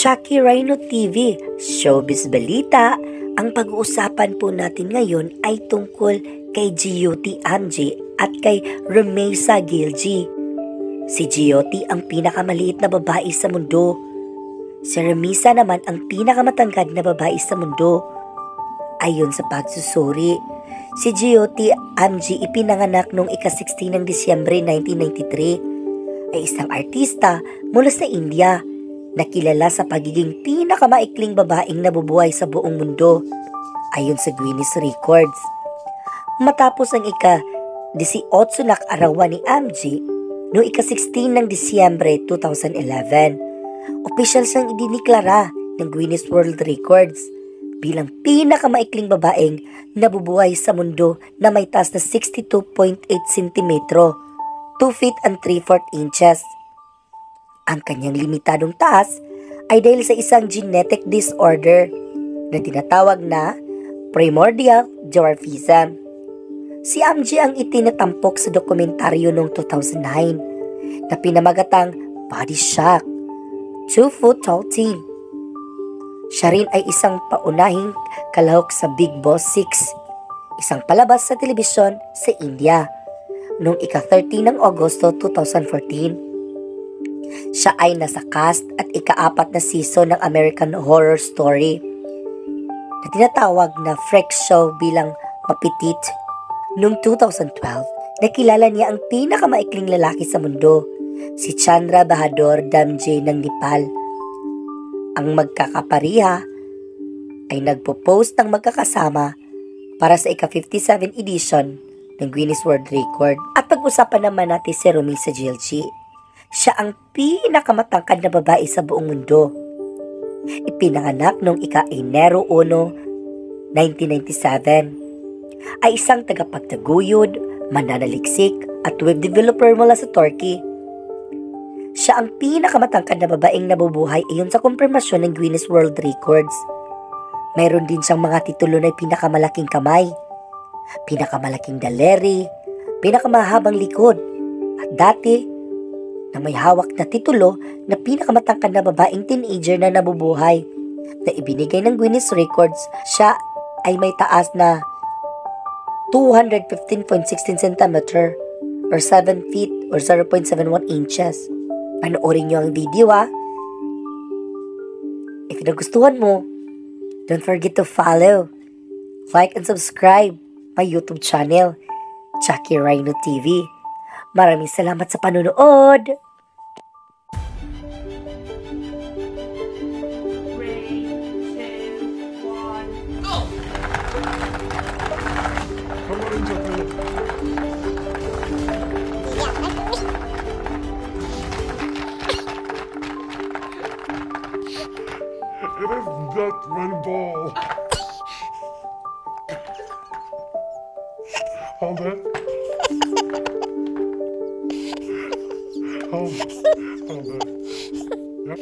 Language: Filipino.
Chucky Rhino TV, Showbiz Balita. Ang pag-uusapan po natin ngayon ay tungkol kay Gioty Amji at kay Rumeysa Gilji. Si Gioty ang pinakamaliit na babae sa mundo. Si Rumeysa naman ang pinakamatangkad na babae sa mundo. Ayon sa pagsusuri, si Gioty Amji ipinanganak noong ika-16 ng Disyembre 1993. Ay isang artista mula sa India na kilala sa pagiging pinakamaikling babaeng nabubuhay sa buong mundo ayon sa Guinness Records. Matapos ang ika-18 na arawan ni Amji noong ika-16 ng Disyembre 2011, opisyal siyang idiniklara ng Guinness World Records bilang pinakamaikling babaeng nabubuhay sa mundo na may taas na 62.8 cm, 2 feet and 3/4 inches. Ang kanyang limitadong taas ay dahil sa isang genetic disorder na tinatawag na primordial dwarfism. Si Amji ang itinatampok sa dokumentaryo noong 2009 na pinamagatang Body Shock, 2 Foot Tall Teen. Siya rin ay isang paunahing kalahok sa Bigg Boss 6, isang palabas sa telebisyon sa India, noong ika-13 ng Agosto 2014. Siya ay nasa cast at ika-4 na season ng American Horror Story na tinatawag na freak show bilang mapitit. Noong 2012, nakilala niya ang pinakamaikling lalaki sa mundo, si Chandra Bahadur Damje ng Nepal. Ang magkakapariha ay nagpo-post ng magkakasama para sa ika-57 edition ng Guinness World Record. At pag-usapan naman natin si Rumeysa Gilji. Siya ang pinakamatangkad na babae sa buong mundo. Ipinanganak noong ika-Enero 1, 1997. Ay isang tagapagtaguyod, mananaliksik at web developer mula sa Turkey. Siya ang pinakamatangkad na babaeng nabubuhay ayon sa kumpirmasyon ng Guinness World Records. Mayroon din siyang mga titulo na pinakamalaking kamay, pinakamalaking daleri, pinakamahabang likod, at dati na may hawak na titulo na pinakamatangkad na babaeng teenager na nabubuhay na ibinigay ng Guinness Records. Siya ay may taas na 215.16 cm or 7 feet or 0.71 inches. Panoorin niyo ang video ha. If nagustuhan mo, don't forget to follow, like and subscribe my YouTube channel, Chucky Rhino TV. Maraming salamat sa panonood! It is not one ball. Hold it. Hold it. Yep.